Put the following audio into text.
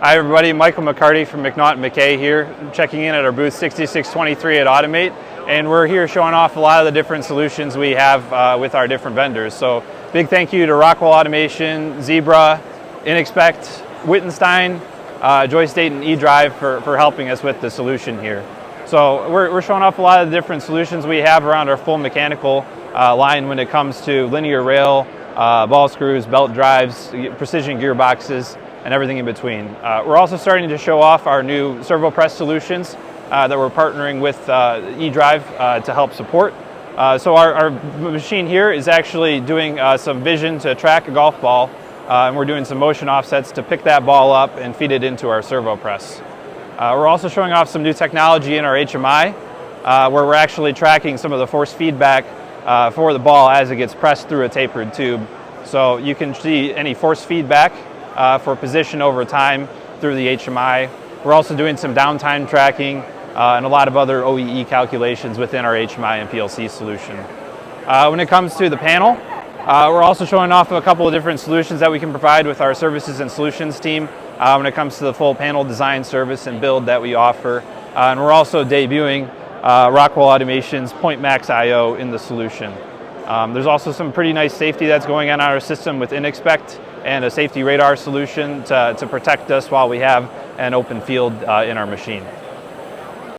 Hi everybody, Michael McCarty from McNaughton-McKay here, checking in at our booth 6623 at Automate, and we're here showing off a lot of the different solutions we have with our different vendors. So big thank you to Rockwell Automation, Zebra, Inexpect, Wittenstein, Joystate and eDrive for helping us with the solution here. So we're showing off a lot of the different solutions we have around our full mechanical line when it comes to linear rail, ball screws, belt drives, precision gearboxes, and everything in between. We're also starting to show off our new servo press solutions that we're partnering with eDrive to help support. So our machine here is actually doing some vision to track a golf ball, and we're doing some motion offsets to pick that ball up and feed it into our servo press. We're also showing off some new technology in our HMI, where we're actually tracking some of the force feedback for the ball as it gets pressed through a tapered tube. So you can see any force feedback for position over time through the HMI. We're also doing some downtime tracking and a lot of other OEE calculations within our HMI and PLC solution. When it comes to the panel, we're also showing off a couple of different solutions that we can provide with our services and solutions team when it comes to the full panel design, service, and build that we offer. And we're also debuting Rockwell Automation's Point Max IO in the solution. There's also some pretty nice safety that's going on our system with Inexpect and a safety radar solution to protect us while we have an open field in our machine.